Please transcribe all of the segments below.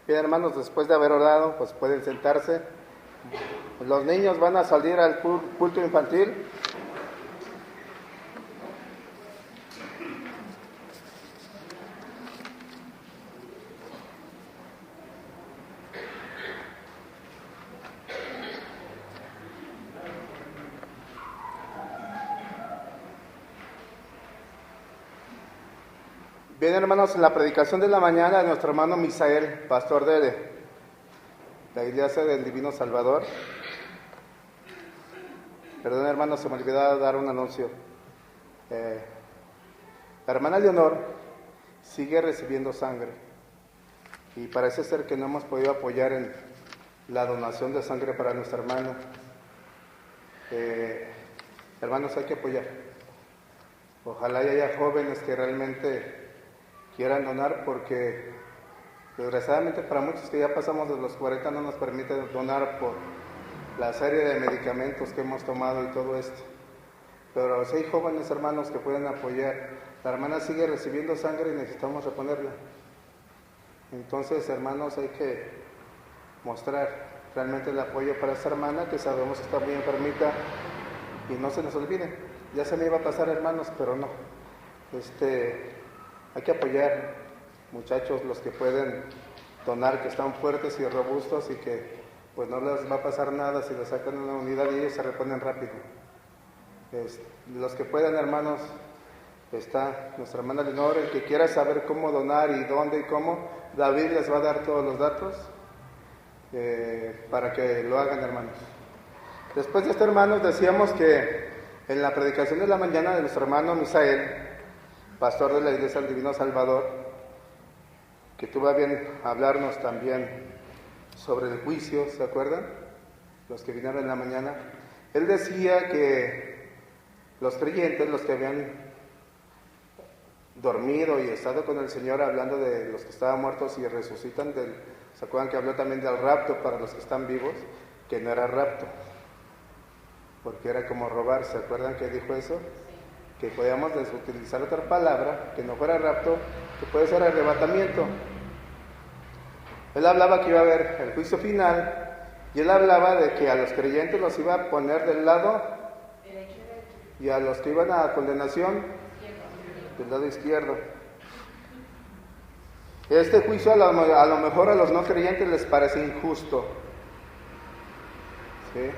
Bien, hermanos, después de haber orado, pues pueden sentarse. Los niños van a salir al culto infantil. Bien, hermanos, en la predicación de la mañana de nuestro hermano Misael, pastor de la Iglesia del Divino Salvador. Perdón, hermanos, se me olvidó dar un anuncio. La hermana Leonor sigue recibiendo sangre y parece ser que no hemos podido apoyar en la donación de sangre para nuestra hermana. Hermanos, hay que apoyar. Ojalá haya jóvenes que realmente quieran donar, porque desgraciadamente para muchos que ya pasamos de los 40 no nos permite donar por la serie de medicamentos que hemos tomado y todo esto. Pero si hay jóvenes hermanos que pueden apoyar, la hermana sigue recibiendo sangre y necesitamos reponerla. Entonces, hermanos, hay que mostrar realmente el apoyo para esta hermana, que sabemos que está muy enfermita, y no se nos olvide. Ya se me iba a pasar, hermanos, pero no. Hay que apoyar, muchachos, los que pueden donar, que están fuertes y robustos y que pues no les va a pasar nada si les sacan una unidad y ellos se reponen rápido. Los que puedan, hermanos, está nuestra hermana Leonor. El que quiera saber cómo donar y dónde y cómo, David les va a dar todos los datos para que lo hagan, hermanos. Después de esto, hermanos, decíamos que en la predicación de la mañana de nuestro hermano Misael, pastor de la Iglesia del Divino Salvador, que tuvo a bien hablarnos también sobre el juicio, ¿se acuerdan? Los que vinieron en la mañana. Él decía que los creyentes, los que habían dormido y estado con el Señor, hablando de los que estaban muertos y resucitan, ¿se acuerdan que habló también del rapto para los que están vivos? Que no era rapto, porque era como robar. ¿Se acuerdan que dijo eso? Que podíamos utilizar otra palabra, que no fuera rapto, que puede ser arrebatamiento. Él hablaba que iba a haber el juicio final, y él hablaba de que a los creyentes los iba a poner del lado, y a los que iban a condenación, del lado izquierdo. Este juicio a lo mejor a los no creyentes les parece injusto. ¿Sí?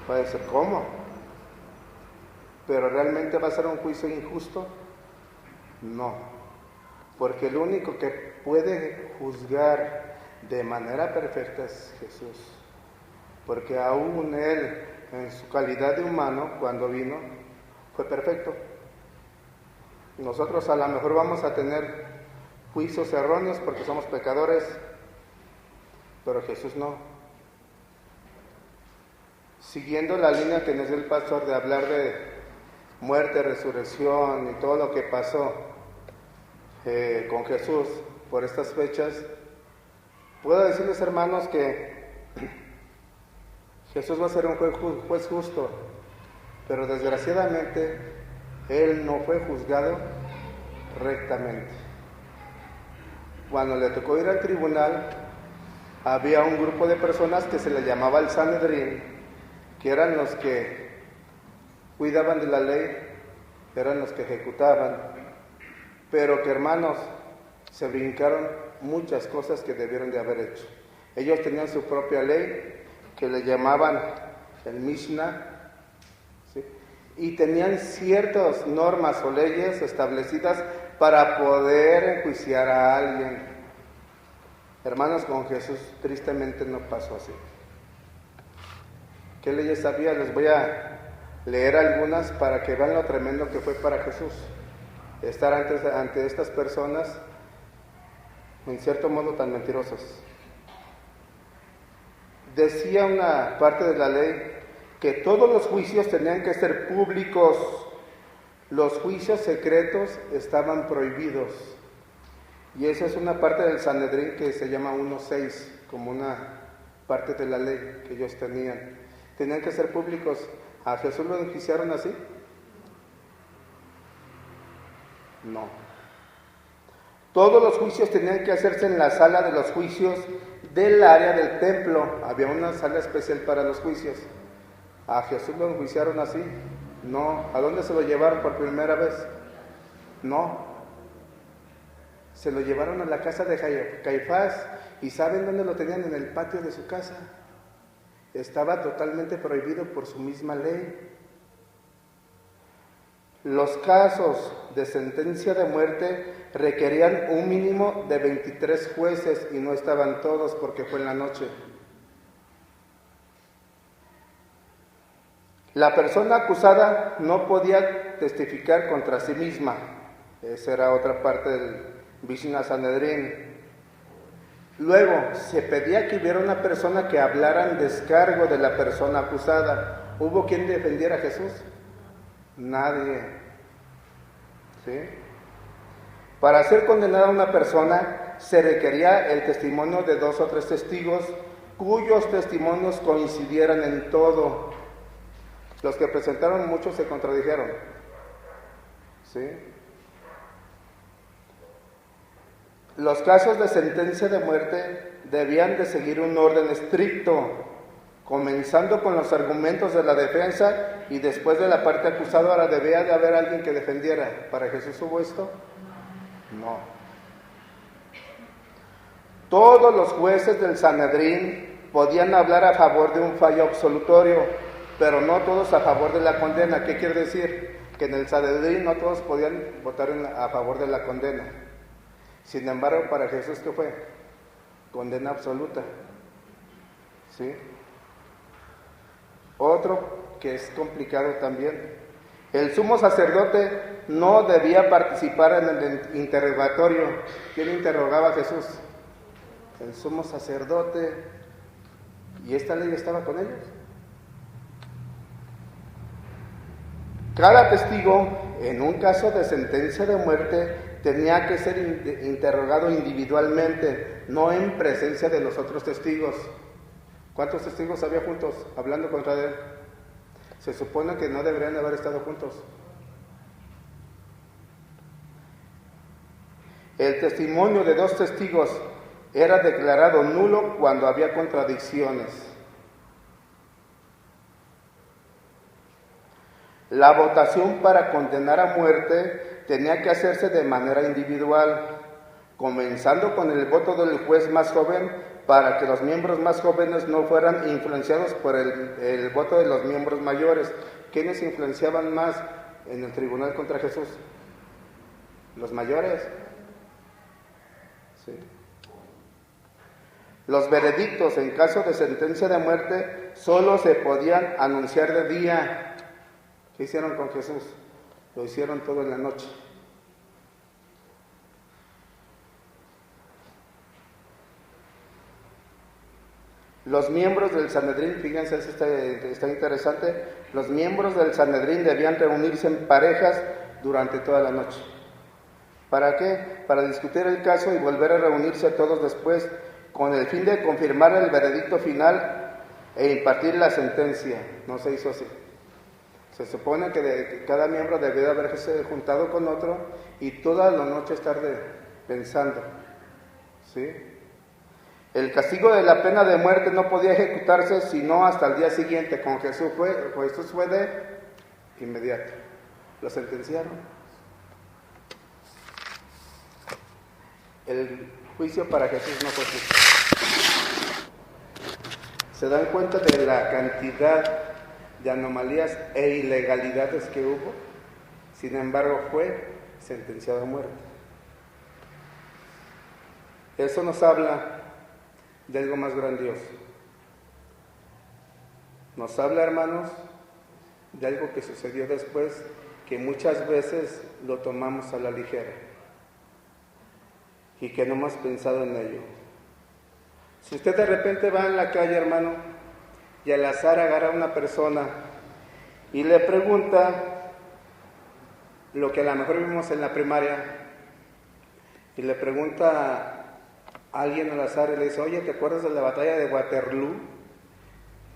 Puede ser, ¿cómo? ¿Pero realmente va a ser un juicio injusto? No, porque el único que puede juzgar de manera perfecta es Jesús, porque aún Él, en su calidad de humano, cuando vino, fue perfecto. Nosotros a lo mejor vamos a tener juicios erróneos porque somos pecadores, pero Jesús no. Siguiendo la línea que nos dio el pastor de hablar de muerte, resurrección y todo lo que pasó con Jesús por estas fechas, puedo decirles, hermanos, que Jesús va a ser un juez justo, pero desgraciadamente Él no fue juzgado rectamente. Cuando le tocó ir al tribunal, había un grupo de personas que se le llamaba el Sanedrín, que eran los que cuidaban de la ley, eran los que ejecutaban, pero que, hermanos, se brincaron muchas cosas que debieron de haber hecho. Ellos tenían su propia ley, que le llamaban el Mishnah, ¿sí? Y tenían ciertas normas o leyes establecidas para poder enjuiciar a alguien. Hermanos, con Jesús tristemente no pasó así. ¿Qué leyes había? Les voy a leer algunas para que vean lo tremendo que fue para Jesús estar ante estas personas, en cierto modo tan mentirosas. Decía una parte de la ley que todos los juicios tenían que ser públicos, los juicios secretos estaban prohibidos, y esa es una parte del Sanedrín que se llama 1.6, como una parte de la ley que ellos tenían que ser públicos. ¿A Jesús lo enjuiciaron así? No. Todos los juicios tenían que hacerse en la sala de los juicios del área del templo. Había una sala especial para los juicios. ¿A Jesús lo enjuiciaron así? No. ¿A dónde se lo llevaron por primera vez? No. Se lo llevaron a la casa de Caifás. ¿Y saben dónde lo tenían? En el patio de su casa. Estaba totalmente prohibido por su misma ley. Los casos de sentencia de muerte requerían un mínimo de 23 jueces y no estaban todos porque fue en la noche. La persona acusada no podía testificar contra sí misma. Esa era otra parte del Mishnah Sanedrín. Luego, se pedía que hubiera una persona que hablara en descargo de la persona acusada. ¿Hubo quien defendiera a Jesús? Nadie. ¿Sí? Para ser condenada a una persona se requería el testimonio de 2 o 3 testigos cuyos testimonios coincidieran en todo. Los que presentaron muchos se contradijeron. ¿Sí? Los casos de sentencia de muerte debían de seguir un orden estricto, comenzando con los argumentos de la defensa y después de la parte acusadora. Debía de haber alguien que defendiera. ¿Para Jesús hubo esto? No. Todos los jueces del Sanedrín podían hablar a favor de un fallo absolutorio, pero no todos a favor de la condena. ¿Qué quiere decir? Que en el Sanedrín no todos podían votar a favor de la condena. Sin embargo, para Jesús, ¿qué fue? Condena absoluta. ¿Sí? Otro que es complicado también. El sumo sacerdote no debía participar en el interrogatorio. ¿Quién interrogaba a Jesús? El sumo sacerdote. ¿Y esta ley estaba con ellos? Cada testigo, en un caso de sentencia de muerte, tenía que ser interrogado individualmente, no en presencia de los otros testigos. ¿Cuántos testigos había juntos hablando contra él? Se supone que no deberían haber estado juntos. El testimonio de 2 testigos era declarado nulo cuando había contradicciones. La votación para condenar a muerte tenía que hacerse de manera individual, comenzando con el voto del juez más joven para que los miembros más jóvenes no fueran influenciados por el voto de los miembros mayores. ¿Quiénes influenciaban más en el tribunal contra Jesús? Los mayores. Sí. Los veredictos en caso de sentencia de muerte solo se podían anunciar de día. ¿Qué hicieron con Jesús? Lo hicieron todo en la noche. Los miembros del Sanedrín, fíjense, está interesante, los miembros del Sanedrín debían reunirse en parejas durante toda la noche. ¿Para qué? Para discutir el caso y volver a reunirse todos después, con el fin de confirmar el veredicto final e impartir la sentencia. No se hizo así. Se supone que cada miembro debía haberse juntado con otro y toda la noche estar pensando. ¿Sí? El castigo de la pena de muerte no podía ejecutarse sino hasta el día siguiente. Con Jesús fue de inmediato. Lo sentenciaron. El juicio para Jesús no fue justo. ¿Se dan cuenta de la cantidad de anomalías e ilegalidades que hubo? Sin embargo, fue sentenciado a muerte. Eso nos habla de algo más grandioso. Nos habla, hermanos, de algo que sucedió después, que muchas veces lo tomamos a la ligera y que no hemos pensado en ello. Si usted de repente va en la calle, hermano, y al azar agarra a una persona y le pregunta lo que a lo mejor vimos en la primaria, y le pregunta a alguien al azar y le dice: oye, ¿te acuerdas de la batalla de Waterloo?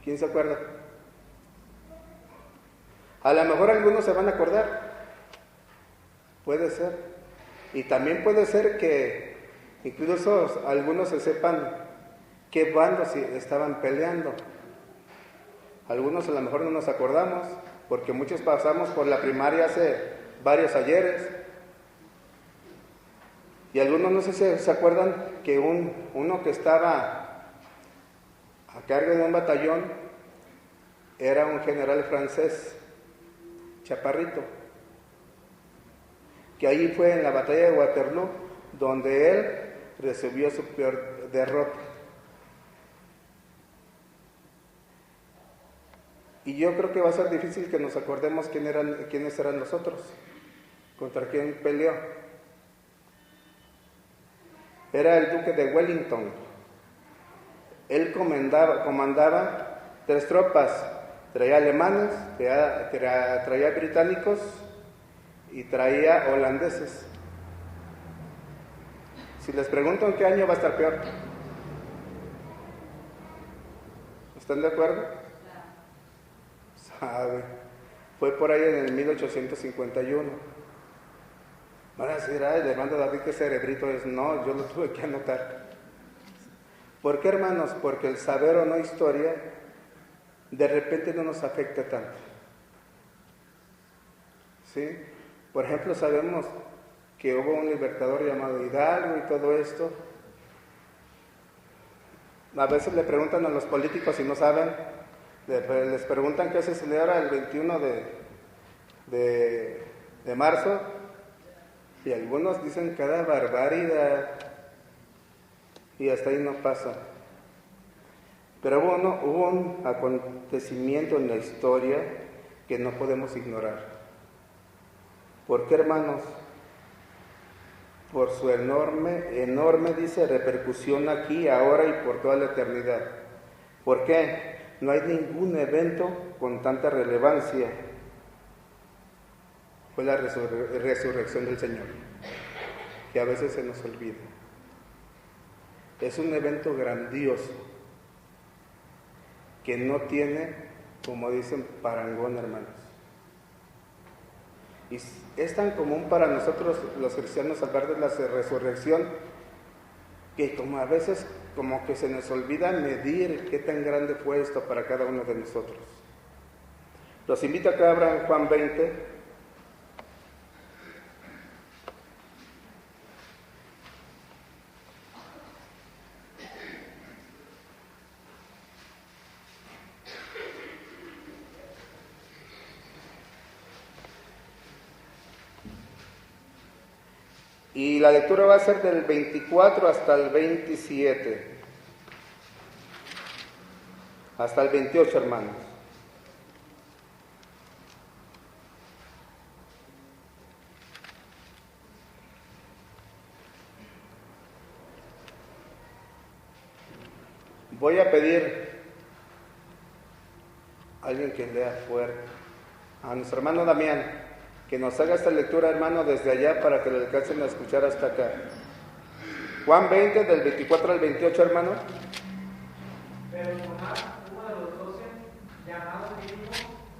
¿Quién se acuerda? A lo mejor algunos se van a acordar, puede ser, Y también puede ser que incluso algunos se sepan qué bandos estaban peleando. Algunos a lo mejor no nos acordamos, porque muchos pasamos por la primaria hace varios ayeres. Y algunos no sé si se acuerdan que uno que estaba a cargo de un batallón era un general francés, chaparrito, que ahí fue en la batalla de Waterloo donde él recibió su peor derrota. Y yo creo que va a ser difícil que nos acordemos quiénes eran los otros, contra quién peleó. Era el duque de Wellington. Él comandaba 3 tropas, traía alemanes, traía británicos y traía holandeses. Si les pregunto en qué año va a estar peor, ¿están de acuerdo? Sabe, fue por ahí en el 1851. Van a decir, el hermano David, qué cerebrito es. No, yo lo tuve que anotar. ¿Por qué, hermanos? Porque el saber o no historia de repente no nos afecta tanto. ¿Sí? Por ejemplo, sabemos que hubo un libertador llamado Hidalgo y todo esto. A veces le preguntan a los políticos si no saben, les preguntan qué se celebra el 21 de marzo, y algunos dicen cada barbaridad, y hasta ahí no pasa. Pero hubo un acontecimiento en la historia que no podemos ignorar. ¿Por qué, hermanos? Por su enorme, dice, repercusión aquí, ahora y por toda la eternidad. ¿Por qué? No hay ningún evento con tanta relevancia. Fue la resurrección del Señor, que a veces se nos olvida. Es un evento grandioso, que no tiene, como dicen, parangón, hermanos. Y es tan común para nosotros los cristianos hablar de la resurrección, que como a veces como que se nos olvida medir qué tan grande fue esto para cada uno de nosotros. Los invito a que abran Juan 20. Y la lectura va a ser del 24 hasta el 27. Hasta el 28, hermanos. Voy a pedir a alguien que lea fuerte, a nuestro hermano Damián, que nos haga esta lectura, hermano, desde allá para que lo alcancen a escuchar hasta acá. Juan 20, del 24 al 28, hermano. Pero Tomás, uno de los 12, llamado Dídimo,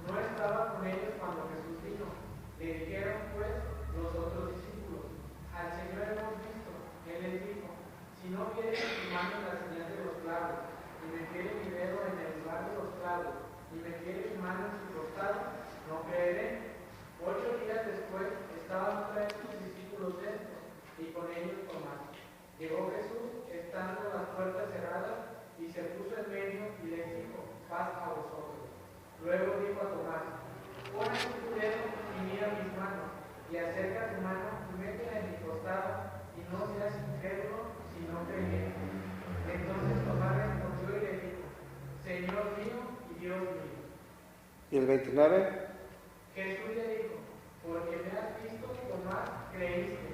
no estaba con ellos cuando Jesús vino. Le dijeron, pues, los otros discípulos: al Señor hemos visto. Él les dijo: si no vieres en mi mano la señal de los clavos, y me quiere mi dedo en el lugar de los clavos, y me quiere mi mano en su costado, no creeré. 8 días después estaban otra vez sus discípulos dentro, y con ellos Tomás. Llegó Jesús, estando las puertas cerradas, y se puso en medio y les dijo: paz a vosotros. Luego dijo a Tomás: pon aquí tu dedo y mira mis manos, y acerca tu mano y métela en mi costado, y no seas incrédulo, sino creyente. Entonces Tomás respondió y le dijo: Señor mío y Dios mío. ¿Y el 29? Jesús le dijo: porque me has visto, Tomás, creíste.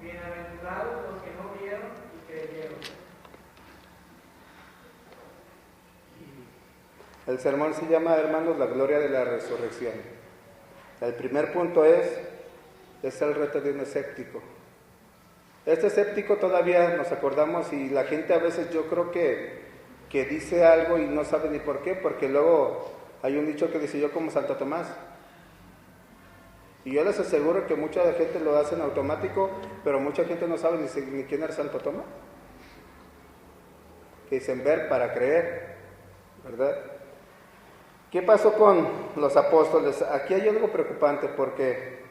Bienaventurados los que no vieron y creyeron. El sermón se llama, hermanos, la gloria de la resurrección. El primer punto es el reto de un escéptico. Este escéptico todavía nos acordamos, y la gente a veces yo creo que dice algo y no sabe ni por qué, porque luego hay un dicho que dice: yo como Santo Tomás. Y yo les aseguro que mucha gente lo hace en automático, pero mucha gente no sabe ni quién era Santo Tomás. Que dicen ver para creer, ¿verdad? ¿Qué pasó con los apóstoles? Aquí hay algo preocupante porque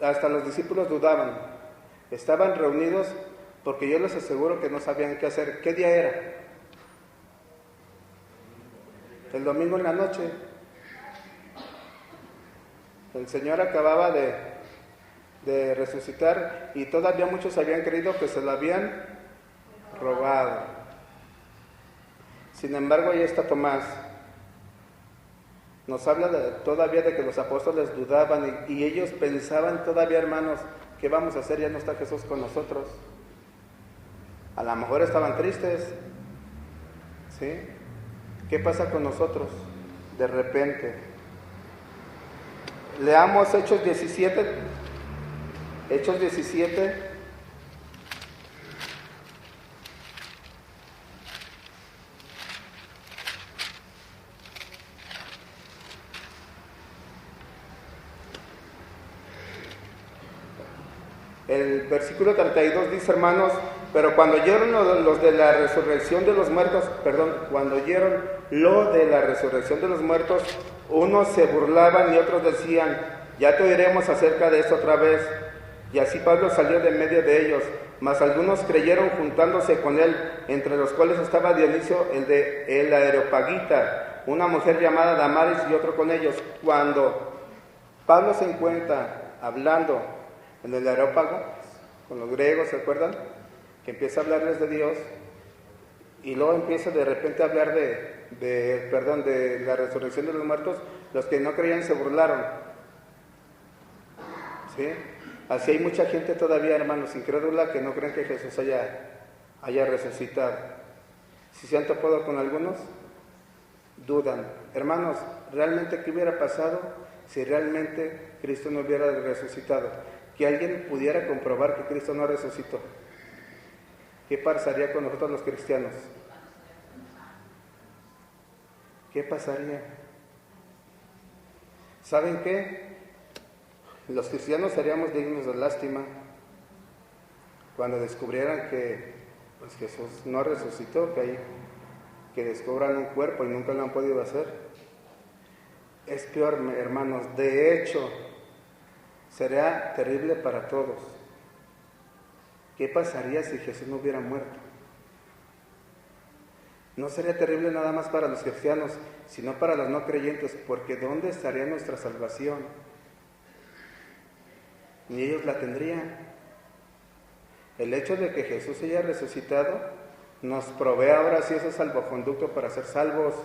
hasta los discípulos dudaban. Estaban reunidos porque yo les aseguro que no sabían qué hacer. ¿Qué día era? El domingo en la noche. El Señor acababa de resucitar y todavía muchos habían creído que se lo habían robado. Sin embargo, ahí está Tomás. Nos habla todavía de que los apóstoles dudaban y ellos pensaban todavía, hermanos, ¿qué vamos a hacer? Ya no está Jesús con nosotros. A lo mejor estaban tristes, ¿sí? ¿Qué pasa con nosotros? De repente. Leamos Hechos 17. Hechos 17. El versículo 32 dice, hermanos, pero cuando oyeron los de la resurrección de los muertos, cuando oyeron lo de la resurrección de los muertos, unos se burlaban y otros decían, ya te oiremos acerca de esto otra vez. Y así Pablo salió de medio de ellos, mas algunos creyeron juntándose con él, entre los cuales estaba Dionisio, el Areopagita, una mujer llamada Damaris y otro con ellos. Cuando Pablo se encuentra hablando en el Areópago, con los griegos, ¿se acuerdan? Que empieza a hablarles de Dios, y luego empieza de repente a hablar de la resurrección de los muertos. Los que no creían se burlaron, ¿sí? Así hay mucha gente todavía, hermanos, incrédula, que no creen que Jesús haya resucitado. Si se han topado con algunos, dudan. Hermanos, ¿realmente qué hubiera pasado si realmente Cristo no hubiera resucitado? Que alguien pudiera comprobar que Cristo no resucitó. ¿Qué pasaría con nosotros los cristianos? ¿Qué pasaría? ¿Saben qué? Los cristianos seríamos dignos de lástima cuando descubrieran que pues, Jesús no resucitó, que descubran un cuerpo y nunca lo han podido hacer. Es peor, hermanos. De hecho, sería terrible para todos. ¿Qué pasaría si Jesús no hubiera muerto? No sería terrible nada más para los cristianos, sino para los no creyentes, porque ¿dónde estaría nuestra salvación? Ni ellos la tendrían. El hecho de que Jesús haya resucitado nos provee ahora sí ese salvoconducto para ser salvos.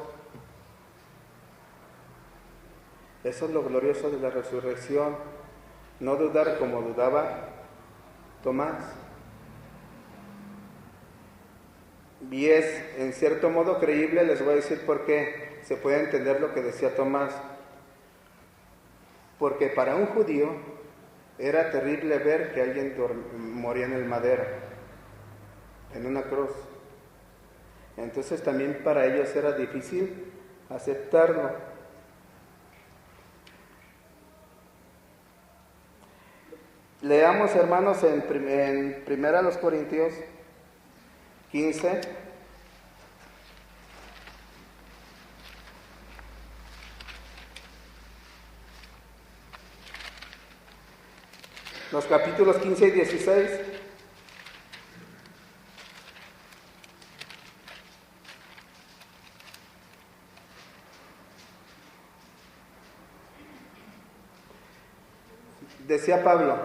Eso es lo glorioso de la resurrección. No dudar como dudaba Tomás. Y es en cierto modo creíble, les voy a decir por qué se puede entender lo que decía Tomás. Porque para un judío era terrible ver que alguien moría en el madero, en una cruz. Entonces también para ellos era difícil aceptarlo. Leamos, hermanos, en 1 Corintios 15. Los capítulos 15 y 16. Decía Pablo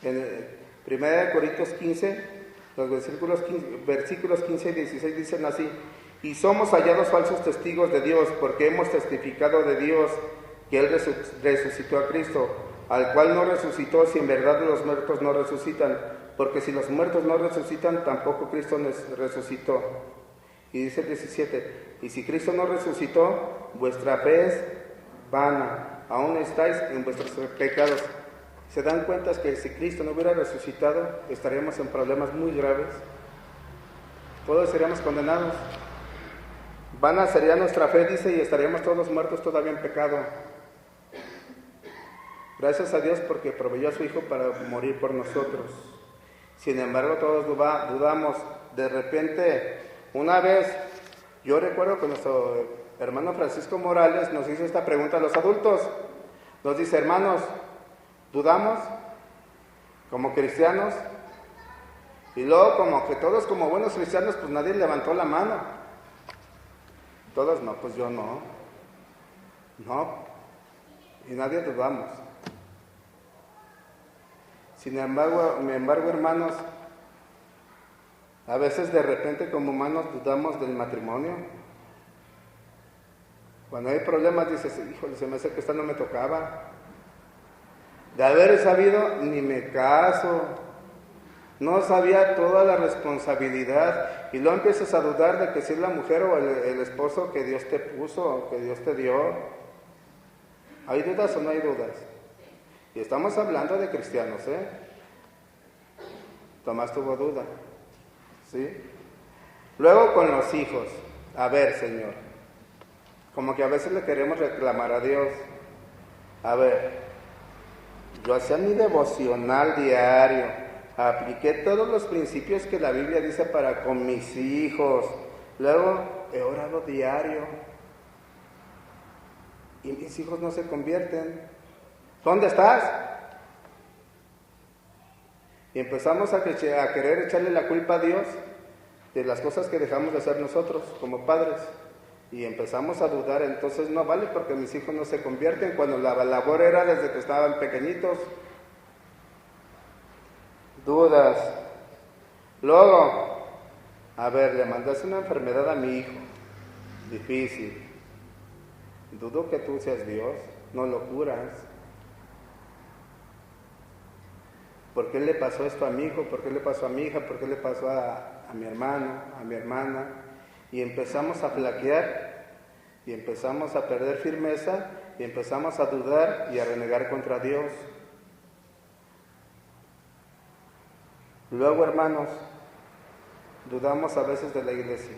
en 1 Corintios 15, los versículos 15 y 16 dicen así: y somos hallados falsos testigos de Dios, porque hemos testificado de Dios que Él resucitó a Cristo, al cual no resucitó, si en verdad los muertos no resucitan, porque si los muertos no resucitan, tampoco Cristo resucitó. Y dice el 17, y si Cristo no resucitó, vuestra fe es vana, aún estáis en vuestros pecados. ¿Se dan cuenta que si Cristo no hubiera resucitado, estaríamos en problemas muy graves? Todos seríamos condenados. Vana sería nuestra fe, dice, y estaríamos todos muertos todavía en pecado. Gracias a Dios porque proveyó a su Hijo para morir por nosotros. Sin embargo, todos dudamos. De repente, una vez, yo recuerdo que nuestro hermano Francisco Morales nos hizo esta pregunta a los adultos. Nos dice, hermanos, ¿dudamos como cristianos? Y luego como que todos como buenos cristianos, pues nadie levantó la mano. Todos no, pues yo no. No. Y nadie dudamos. Sin embargo, hermanos, a veces de repente como humanos dudamos del matrimonio. Cuando hay problemas dices, híjole, se me hace que esta no me tocaba. De haber sabido, ni me caso. No sabía toda la responsabilidad. Y luego empiezas a dudar de que si es la mujer o el esposo que Dios te puso, que Dios te dio. ¿Hay dudas o no hay dudas? Y estamos hablando de cristianos, ¿eh? Tomás tuvo duda, ¿sí? Luego con los hijos. A ver, Señor, como que a veces le queremos reclamar a Dios. A ver, yo hacía mi devocional diario, apliqué todos los principios que la Biblia dice para con mis hijos, luego he orado diario, y mis hijos no se convierten. ¿Dónde estás? Y empezamos a querer echarle la culpa a Dios de las cosas que dejamos de hacer nosotros como padres. Y empezamos a dudar, entonces no vale porque mis hijos no se convierten cuando la labor era desde que estaban pequeñitos. Dudas. Luego, a ver, le mandaste una enfermedad a mi hijo. Difícil. Dudo que tú seas Dios, no lo curas. ¿Por qué le pasó esto a mi hijo? ¿Por qué le pasó a mi hija? ¿Por qué le pasó a mi hermano, a mi hermana? Y empezamos a flaquear, y empezamos a perder firmeza, y empezamos a dudar y a renegar contra Dios. Luego, hermanos, dudamos a veces de la iglesia.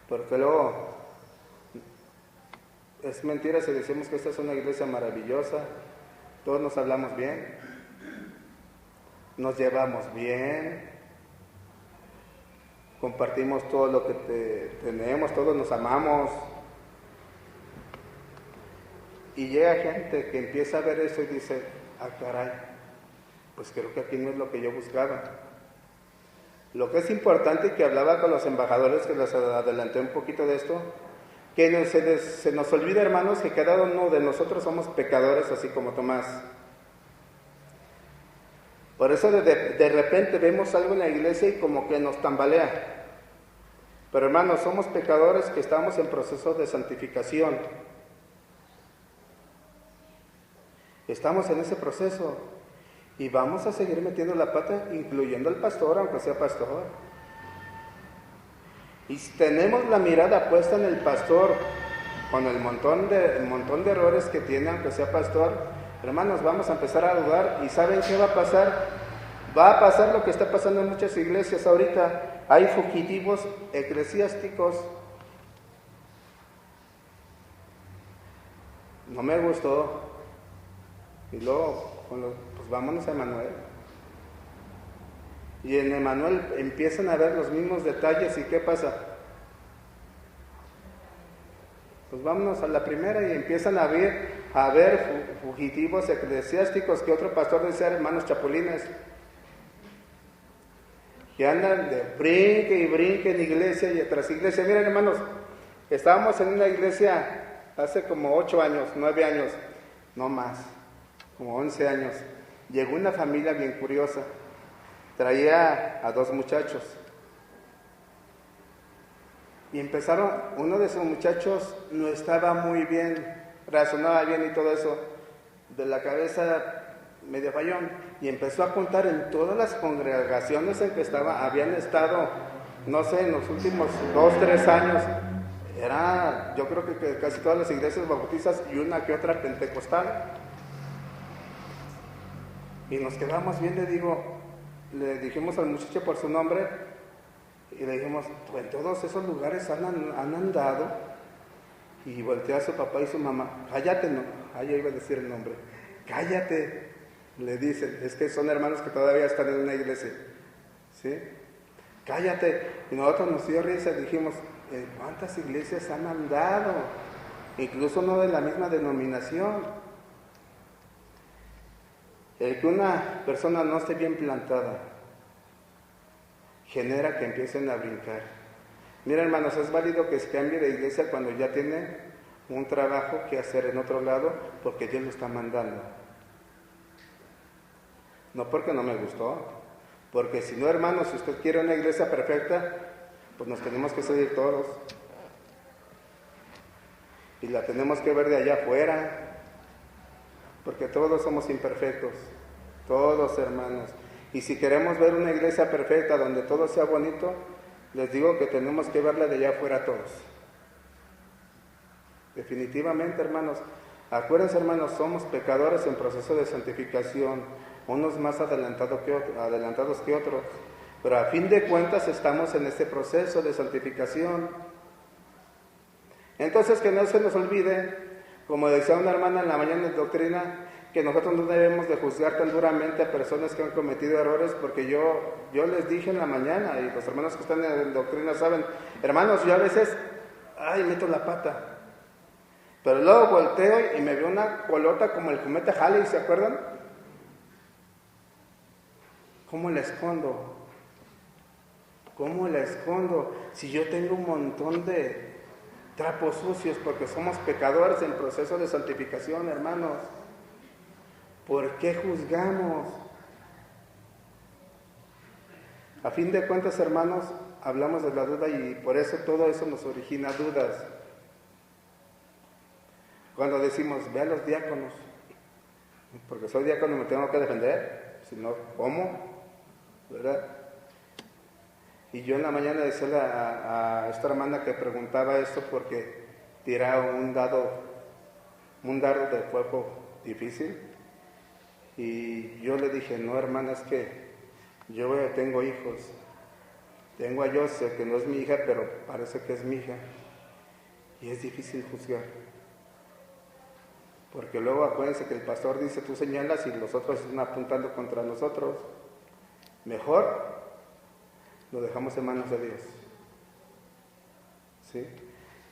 Porque luego es mentira si decimos que esta es una iglesia maravillosa. Todos nos hablamos bien, nos llevamos bien, compartimos todo lo que tenemos, todos nos amamos. Y llega gente que empieza a ver eso y dice, ah, caray, pues creo que aquí no es lo que yo buscaba. Lo que es importante, que hablaba con los embajadores, que les adelanté un poquito de esto, que se nos olvida, hermanos, que cada uno de nosotros somos pecadores, así como Tomás. Por eso de repente vemos algo en la iglesia y como que nos tambalea. Pero hermanos, somos pecadores que estamos en proceso de santificación. Estamos en ese proceso y vamos a seguir metiendo la pata, incluyendo al pastor, aunque sea pastor. Y si tenemos la mirada puesta en el pastor, con el montón de errores que tiene, aunque sea pastor, hermanos, vamos a empezar a dudar. ¿Y saben qué va a pasar? Va a pasar lo que está pasando en muchas iglesias ahorita. Hay fugitivos eclesiásticos. No me gustó. Y luego, pues vámonos a Emanuel. Y en Emanuel empiezan a ver los mismos detalles. ¿Y qué pasa? Pues vámonos a la primera y empiezan a ver fugitivos eclesiásticos, que otro pastor decía, hermanos chapulines, que andan de brinque y brinque en iglesia y tras iglesia. Miren, hermanos, estábamos en una iglesia hace como 8 años, 9 años, no más, como 11 años. Llegó una familia bien curiosa. Traía a 2 muchachos. Y empezaron, uno de esos muchachos no estaba muy bien, razonaba bien y todo eso, de la cabeza medio fallón, y empezó a contar en todas las congregaciones en que habían estado, no sé, en los últimos 2-3 años. Yo creo que casi todas las iglesias bautistas y una que otra pentecostal. Y nos quedamos bien, le dijimos al muchacho por su nombre, Y le dijimos, en todos esos lugares han andado. Y voltea a su papá y su mamá, cállate, no, ya iba a decir el nombre, cállate, le dicen, es que son hermanos que todavía están en una iglesia, ¿sí? Cállate. Y nosotros nos dio risa, dijimos, ¿cuántas iglesias han andado? Incluso no de la misma denominación. El que una persona no esté bien plantada genera que empiecen a brincar. Mira, hermanos, es válido que se cambie de iglesia cuando ya tiene un trabajo que hacer en otro lado porque Dios lo está mandando. No porque no me gustó, porque si no, hermanos, si usted quiere una iglesia perfecta, pues nos tenemos que salir todos. Y la tenemos que ver de allá afuera, porque todos somos imperfectos, todos, hermanos. Y si queremos ver una iglesia perfecta donde todo sea bonito, les digo que tenemos que verla de allá afuera todos. Definitivamente, hermanos. Acuérdense, hermanos, somos pecadores en proceso de santificación, unos más adelantados que otros. Pero a fin de cuentas estamos en este proceso de santificación. Entonces, que no se nos olvide, como decía una hermana en la mañana de doctrina, que nosotros no debemos de juzgar tan duramente a personas que han cometido errores, porque yo les dije en la mañana, y los hermanos que están en doctrina saben, hermanos, yo a veces, meto la pata, pero luego volteo y me veo una colota como el cometa Halley, ¿se acuerdan? ¿Cómo la escondo? ¿Cómo la escondo? Si yo tengo un montón de trapos sucios, porque somos pecadores en proceso de santificación, hermanos. ¿Por qué juzgamos? A fin de cuentas, hermanos, hablamos de la duda y por eso todo eso nos origina dudas. Cuando decimos, ve a los diáconos, porque soy diácono y me tengo que defender, si no, ¿cómo? ¿Verdad? Y yo en la mañana decía a esta hermana que preguntaba esto porque tiraba un dardo de fuego difícil. Y yo le dije, no, hermana, es que yo tengo hijos. Tengo a José, que no es mi hija, pero parece que es mi hija. Y es difícil juzgar. Porque luego acuérdense que el pastor dice, tú señalas y los otros están apuntando contra nosotros. Mejor lo dejamos en manos de Dios. ¿Sí?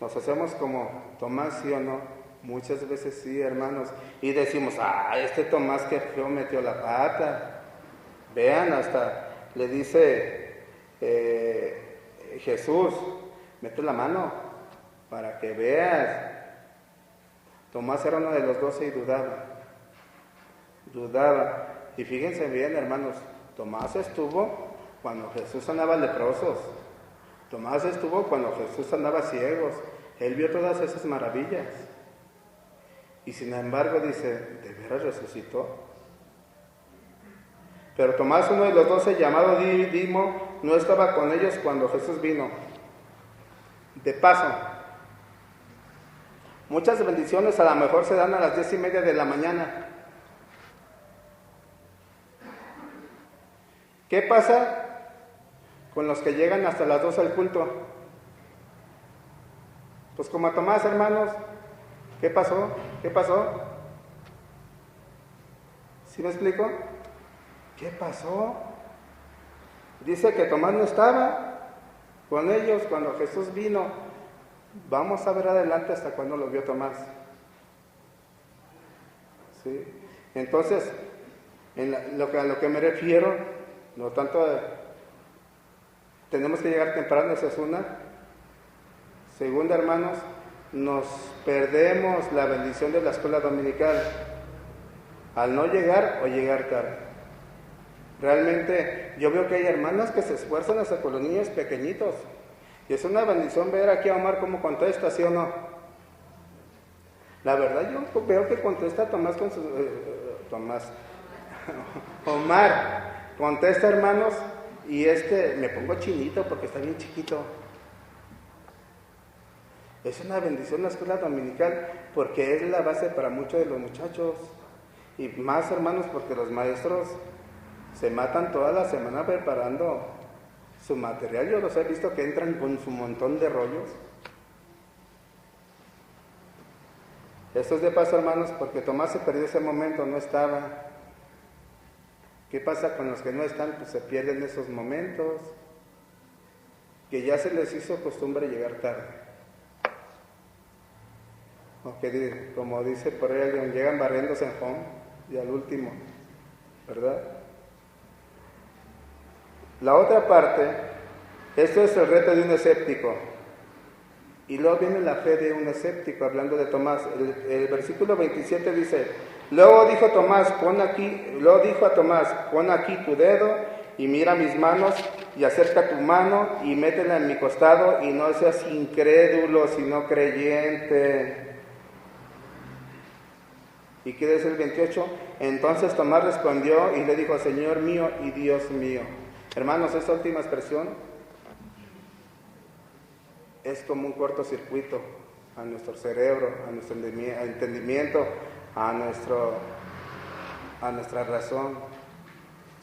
Nos hacemos como Tomás, ¿sí o no? Muchas veces sí, hermanos, y decimos, este Tomás que feo metió la pata. Vean, hasta le dice Jesús, mete la mano para que veas. Tomás era uno de los 12 y dudaba. Y fíjense bien, hermanos, Tomás estuvo cuando Jesús sanaba leprosos. Tomás estuvo cuando Jesús sanaba ciegos. Él vio todas esas maravillas. Y sin embargo dice, ¿de veras resucitó? Pero Tomás, uno de los 12, llamado Dimo, no estaba con ellos cuando Jesús vino. De paso, muchas bendiciones a lo mejor se dan a las 10:30 de la mañana. ¿Qué pasa con los que llegan hasta las 12 al culto? Pues como a Tomás, hermanos, ¿qué pasó? ¿Sí me explico? ¿Qué pasó? Dice que Tomás no estaba con ellos cuando Jesús vino. Vamos a ver adelante hasta cuando lo vio Tomás. ¿Sí? Entonces, a lo que me refiero, no tanto tenemos que llegar temprano, esa es una. Segunda, hermanos, nos perdemos la bendición de la escuela dominical al no llegar o llegar tarde. Realmente yo veo que hay hermanas que se esfuerzan hasta con los niños pequeñitos y es una bendición ver aquí a Omar cómo contesta, ¿sí o no? La verdad yo veo que contesta Tomás con su Omar contesta, hermanos, y me pongo chinito porque está bien chiquito. Es una bendición la escuela dominical porque es la base para muchos de los muchachos. Y más, hermanos, porque los maestros se matan toda la semana preparando su material. Yo los he visto que entran con su montón de rollos. Esto es de paso, hermanos, porque Tomás se perdió ese momento, no estaba. ¿Qué pasa con los que no están? Pues se pierden esos momentos, que ya se les hizo costumbre llegar tarde. O que, como dice por ahí alguien, llegan barriéndose en home y al último, ¿verdad? La otra parte, esto es el reto de un escéptico. Y luego viene la fe de un escéptico, hablando de Tomás. El versículo 27 dice, luego dijo a Tomás, pon aquí tu dedo y mira mis manos y acerca tu mano y métela en mi costado y no seas incrédulo, sino creyente. ¿Y qué dice el 28? Entonces Tomás respondió y le dijo, Señor mío y Dios mío. Hermanos, esta última expresión es como un cortocircuito a nuestro cerebro, a nuestro entendimiento, a nuestra razón.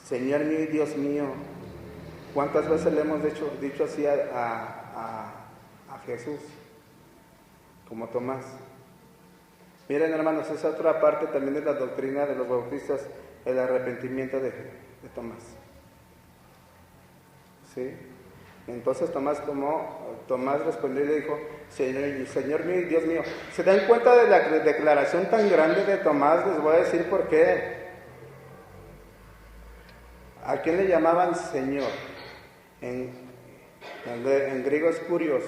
Señor mío y Dios mío. ¿Cuántas veces le hemos dicho así a Jesús? Como Tomás. Miren, hermanos, esa otra parte también de la doctrina de los bautistas, el arrepentimiento de Tomás. ¿Sí? Entonces Tomás respondió y le dijo, Señor mío y Dios mío. ¿Se dan cuenta de la declaración tan grande de Tomás? Les voy a decir por qué. ¿A quién le llamaban Señor? En griego es kurios.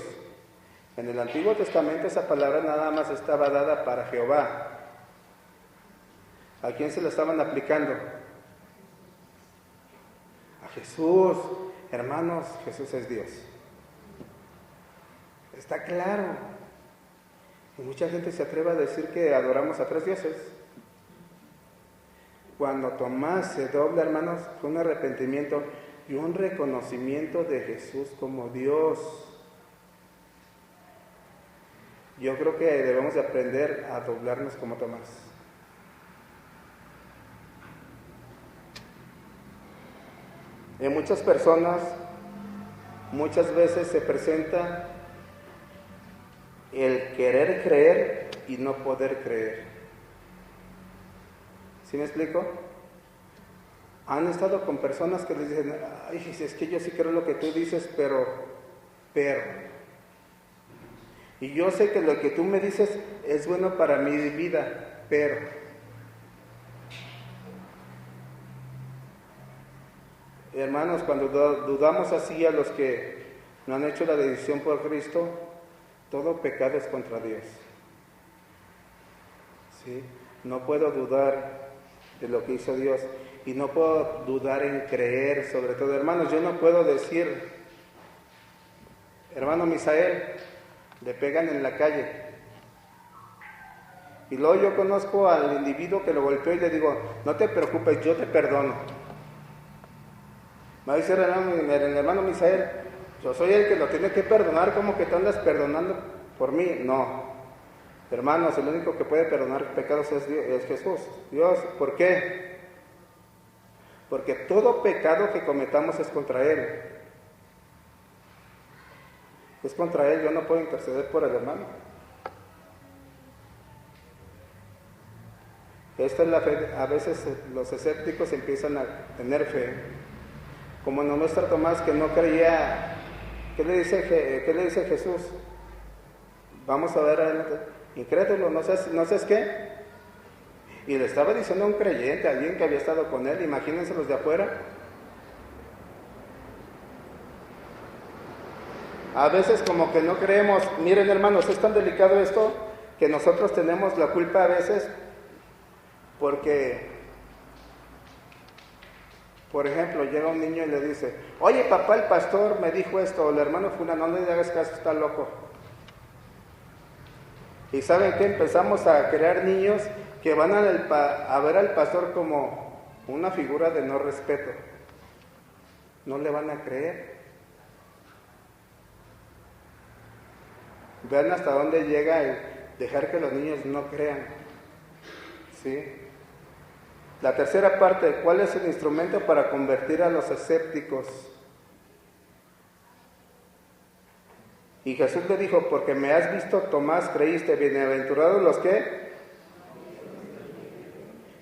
En el Antiguo Testamento esa palabra nada más estaba dada para Jehová. ¿A quién se la estaban aplicando? A Jesús. Hermanos, Jesús es Dios. Está claro. Y mucha gente se atreve a decir que adoramos a 3 dioses. Cuando Tomás se dobla, hermanos, fue un arrepentimiento y un reconocimiento de Jesús como Dios. Yo creo que debemos de aprender a doblarnos como Tomás. En muchas personas, muchas veces se presenta el querer creer y no poder creer. ¿Sí me explico? Han estado con personas que les dicen, ay, es que yo sí creo lo que tú dices, pero. Y yo sé que lo que tú me dices es bueno para mi vida, pero. Hermanos, cuando dudamos así a los que no han hecho la decisión por Cristo, todo pecado es contra Dios. ¿Sí? No puedo dudar de lo que hizo Dios y no puedo dudar en creer, sobre todo. Hermanos, yo no puedo decir, hermano Misael, le pegan en la calle. Y luego yo conozco al individuo que lo golpeó y le digo, no te preocupes, yo te perdono. Me va a decir el hermano Misael, yo soy el que lo tiene que perdonar, ¿cómo que te andas perdonando por mí? No, hermanos, el único que puede perdonar pecados es Jesús, Dios. ¿Por qué? Porque todo pecado que cometamos es contra Él. Es contra Él, yo no puedo interceder por el hermano. Esta es la fe. A veces los escépticos empiezan a tener fe. Como no muestra Tomás, que no creía. ¿Qué le dice Jesús? Vamos a ver adelante. Incrédulo, no sabes qué. Y le estaba diciendo a un creyente, a alguien que había estado con él. Imagínense los de afuera. A veces como que no creemos. Miren, hermanos, es tan delicado esto que nosotros tenemos la culpa a veces porque, por ejemplo, llega un niño y le dice, oye papá, el pastor me dijo esto, o el hermano fulano, no le hagas caso, está loco. Y ¿saben qué? Empezamos a crear niños que van a ver al pastor como una figura de no respeto. No le van a creer. Vean hasta dónde llega el dejar que los niños no crean. ¿Sí? La tercera parte, ¿cuál es el instrumento para convertir a los escépticos? Y Jesús le dijo, porque me has visto, Tomás, creíste, bienaventurados los que.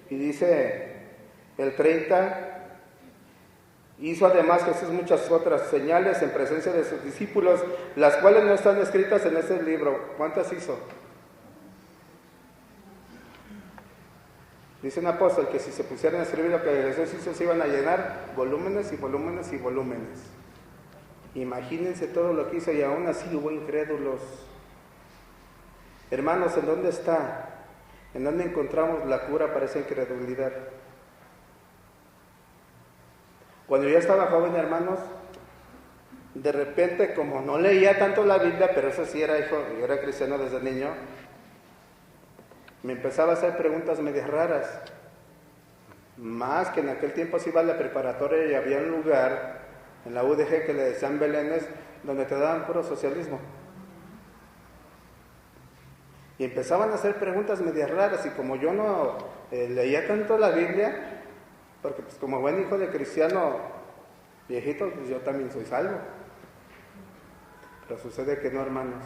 Y dice el 30, hizo además Jesús muchas otras señales en presencia de sus discípulos, las cuales no están escritas en este libro. ¿Cuántas hizo? Dice un apóstol que si se pusieran a escribir lo que Jesús hizo, se iban a llenar volúmenes y volúmenes y volúmenes. Imagínense todo lo que hizo y aún así hubo incrédulos. Hermanos, ¿en dónde está? ¿En dónde encontramos la cura para esa incredulidad? Cuando yo estaba joven, hermanos, de repente, como no leía tanto la Biblia, pero eso sí era cristiano desde niño, me empezaba a hacer preguntas medias raras. Más que en aquel tiempo se iba a la preparatoria y había un lugar en la UDG que le decían Belénes, donde te daban puro socialismo. Y empezaban a hacer preguntas medias raras, y como yo no leía tanto la Biblia, porque pues como buen hijo de cristiano viejito, pues yo también soy salvo. Pero sucede que no, hermanos.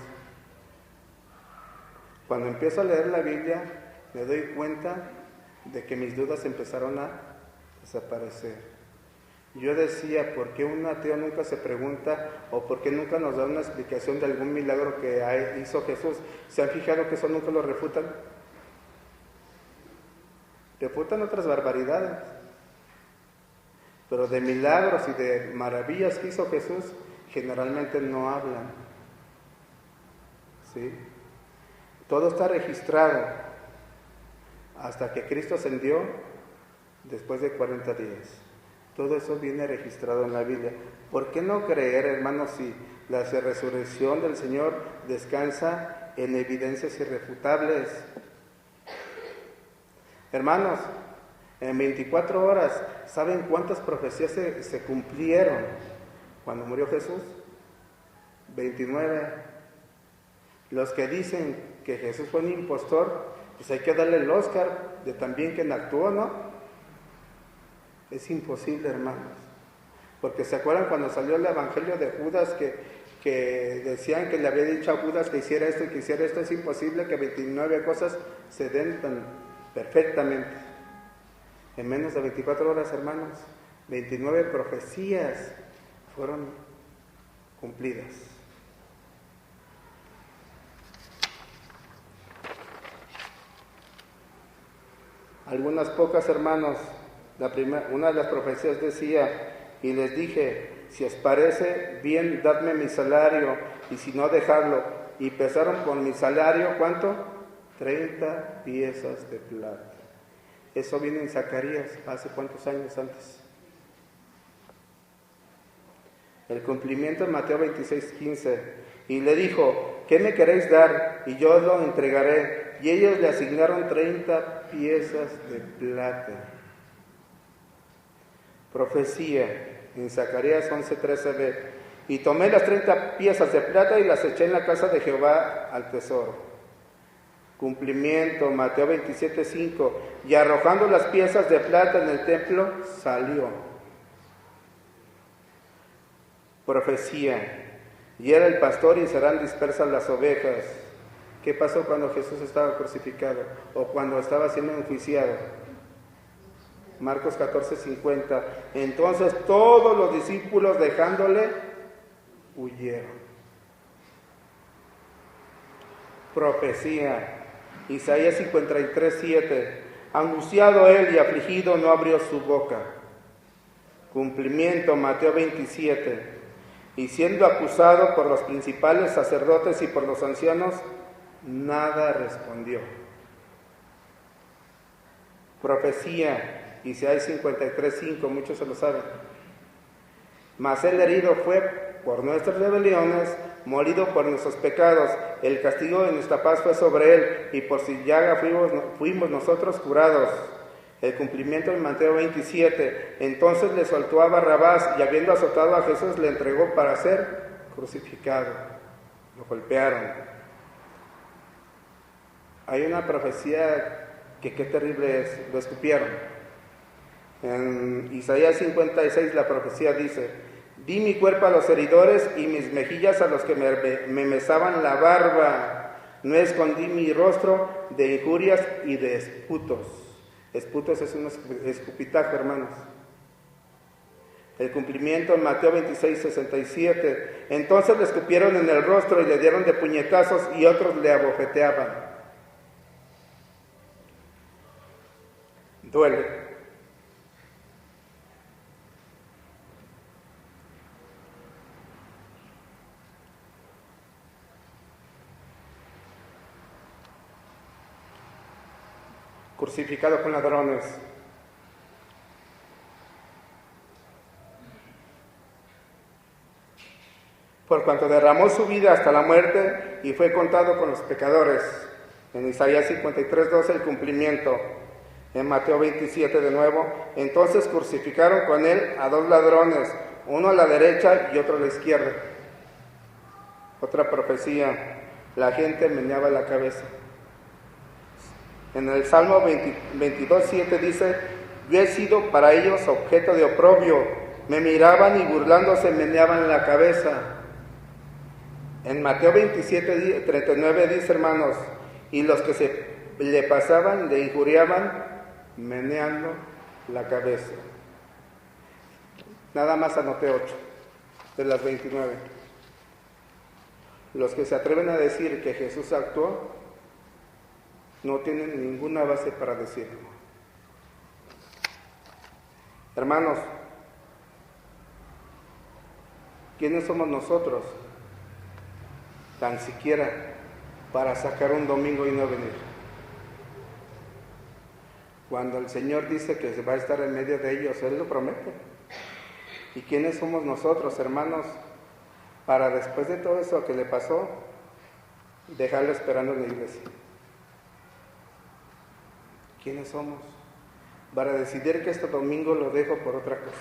Cuando empiezo a leer la Biblia, me doy cuenta de que mis dudas empezaron a desaparecer. Yo decía, ¿por qué un ateo nunca se pregunta o por qué nunca nos da una explicación de algún milagro que hizo Jesús? ¿Se han fijado que eso nunca lo refutan? Refutan otras barbaridades. Pero de milagros y de maravillas que hizo Jesús, generalmente no hablan. ¿Sí? Todo está registrado hasta que Cristo ascendió después de 40 días. Todo eso viene registrado en la Biblia. ¿Por qué no creer, hermanos, si la resurrección del Señor descansa en evidencias irrefutables? Hermanos, en 24 horas, ¿saben cuántas profecías se cumplieron cuando murió Jesús? 29. Los que dicen que Jesús fue un impostor, pues hay que darle el Oscar de también quien actuó, ¿no? Es imposible, hermanos. Porque ¿se acuerdan cuando salió el evangelio de Judas que decían que le había dicho a Judas que hiciera esto y que hiciera esto? Es imposible que 29 cosas se den tan perfectamente. En menos de 24 horas, hermanos, 29 profecías fueron cumplidas. Algunas pocas, hermanos. Una de las profecías decía, y les dije, si os parece bien, dadme mi salario, y si no, dejadlo. Y pesaron con mi salario, ¿cuánto? 30 piezas de plata. Eso viene en Zacarías, ¿hace cuántos años antes? El cumplimiento en Mateo 26:15. Y le dijo, ¿qué me queréis dar? Y yo os lo entregaré. Y ellos le asignaron 30 piezas de plata. Profecía en Zacarías 11:13b. Y tomé las 30 piezas de plata y las eché en la casa de Jehová al tesoro. Cumplimiento, Mateo 27:5. Y arrojando las piezas de plata en el templo, salió. Profecía. Y era el pastor y serán dispersas las ovejas. ¿Qué pasó cuando Jesús estaba crucificado o cuando estaba siendo enjuiciado? Marcos 14:50. Entonces todos los discípulos, dejándole, huyeron. Profecía. Isaías 53:7. Angustiado él y afligido, no abrió su boca. Cumplimiento, Mateo 27. Y siendo acusado por los principales sacerdotes y por los ancianos, nada respondió. Profecía. Isaías 53:5, muchos se lo saben. Mas el herido fue por nuestras rebeliones, molido por nuestros pecados. El castigo de nuestra paz fue sobre él, y por su llaga fuimos nosotros curados. El cumplimiento en Mateo 27. Entonces le soltó a Barrabás, y habiendo azotado a Jesús, le entregó para ser crucificado. Lo golpearon. Hay una profecía que qué terrible es, lo escupieron. En Isaías 56 la profecía dice, Di mi cuerpo a los heridores y mis mejillas a los que me mesaban la barba. No escondí mi rostro de injurias y de esputos. Esputos es un escupitajo, hermanos. El cumplimiento en Mateo 26:67. Entonces le escupieron en el rostro y le dieron de puñetazos y otros le abofeteaban. Duele. Crucificado con ladrones. Por cuanto derramó su vida hasta la muerte y fue contado con los pecadores. En Isaías 53:12 el cumplimiento. En Mateo 27 de nuevo. Entonces crucificaron con él a 2 ladrones, uno a la derecha y otro a la izquierda. Otra profecía. La gente meneaba la cabeza. En el Salmo 22:7 dice: yo he sido para ellos objeto de oprobio, me miraban y burlándose meneaban la cabeza. En Mateo 27:39 dice, hermanos, y los que le pasaban le injuriaban meneando la cabeza. Nada más anoté 8 de las 29. Los que se atreven a decir que Jesús actuó no tienen ninguna base para decirlo. Hermanos, ¿quiénes somos nosotros tan siquiera para sacar un domingo y no venir? Cuando el Señor dice que va a estar en medio de ellos, Él lo promete. ¿Y quiénes somos nosotros, hermanos, para después de todo eso que le pasó, dejarlo esperando en la iglesia? ¿Quiénes somos para decidir que este domingo lo dejo por otra cosa?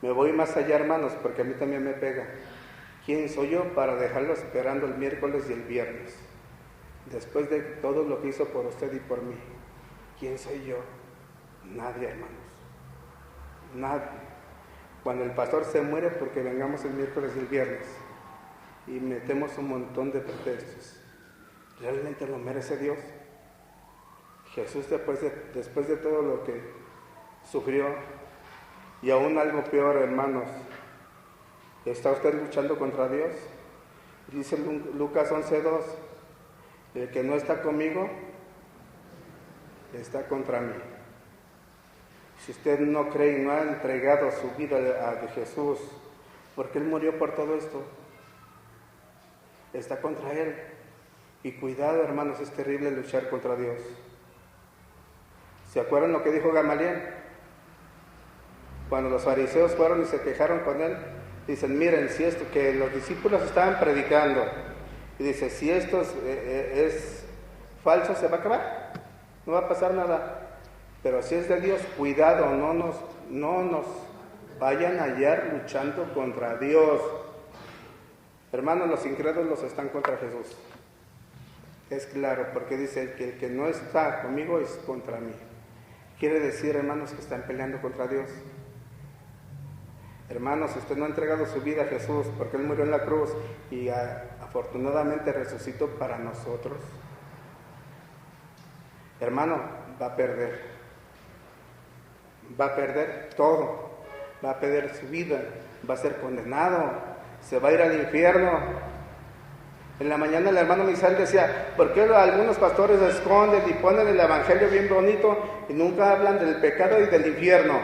Me voy más allá, hermanos, porque a mí también me pega. ¿Quién soy yo para dejarlo esperando el miércoles y el viernes? Después de todo lo que hizo por usted y por mí. ¿Quién soy yo? Nadie, hermanos. Nadie. Cuando el pastor se muere porque vengamos el miércoles y el viernes y metemos un montón de pretextos, ¿realmente lo merece Dios? Jesús después de todo lo que sufrió, y aún algo peor, hermanos, ¿está usted luchando contra Dios? Dice Lucas 11:2, el que no está conmigo, está contra mí. Si usted no cree y no ha entregado su vida a Jesús, porque Él murió por todo esto, está contra Él. Y cuidado, hermanos, es terrible luchar contra Dios. ¿Se acuerdan lo que dijo Gamaliel? Cuando los fariseos fueron y se quejaron con él, dicen, miren, si esto que los discípulos estaban predicando, y dice, si esto es falso, se va a acabar, no va a pasar nada. Pero si es de Dios, cuidado, no nos vayan a hallar luchando contra Dios. Hermanos, los incrédulos están contra Jesús. Es claro, porque dice que el que no está conmigo es contra mí. Quiere decir, hermanos, que están peleando contra Dios. Hermanos, si usted no ha entregado su vida a Jesús, porque Él murió en la cruz y afortunadamente resucitó para nosotros, hermano, va a perder. Va a perder todo. Va a perder su vida. Va a ser condenado. Se va a ir al infierno. En la mañana el hermano Misael decía, ¿por qué algunos pastores esconden y ponen el evangelio bien bonito y nunca hablan del pecado y del infierno?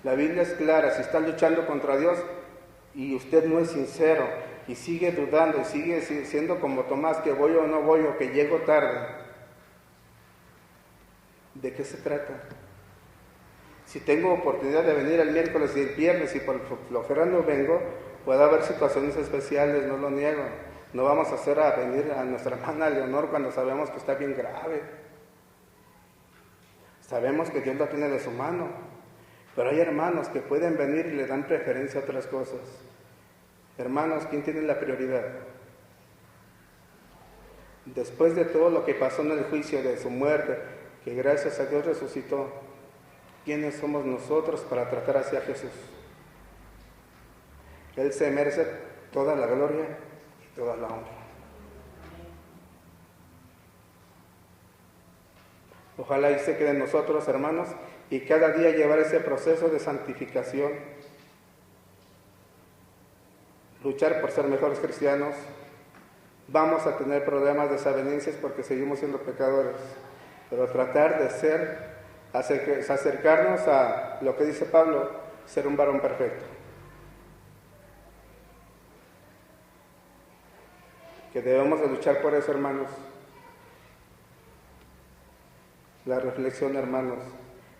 La Biblia es clara, si está luchando contra Dios y usted no es sincero y sigue dudando y sigue siendo como Tomás, que voy o no voy o que llego tarde, ¿de qué se trata? Si tengo oportunidad de venir el miércoles y el viernes y por flojera no vengo, puede haber situaciones especiales, no lo niego. No vamos a hacer a venir a nuestra hermana Leonor cuando sabemos que está bien grave. Sabemos que Dios la tiene de su mano. Pero hay hermanos que pueden venir y le dan preferencia a otras cosas. Hermanos, ¿quién tiene la prioridad? Después de todo lo que pasó en el juicio de su muerte, que gracias a Dios resucitó, ¿quiénes somos nosotros para tratar así a Jesús? Él se merece toda la gloria y toda la honra. Ojalá y se quede en nosotros, hermanos, y cada día llevar ese proceso de santificación, luchar por ser mejores cristianos. Vamos a tener problemas, desavenencias porque seguimos siendo pecadores, pero tratar de acercarnos a lo que dice Pablo, ser un varón perfecto. Que debemos de luchar por eso, hermanos. La reflexión, hermanos,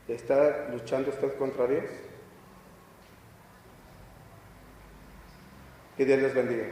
¿está luchando usted contra Dios? Que Dios les bendiga.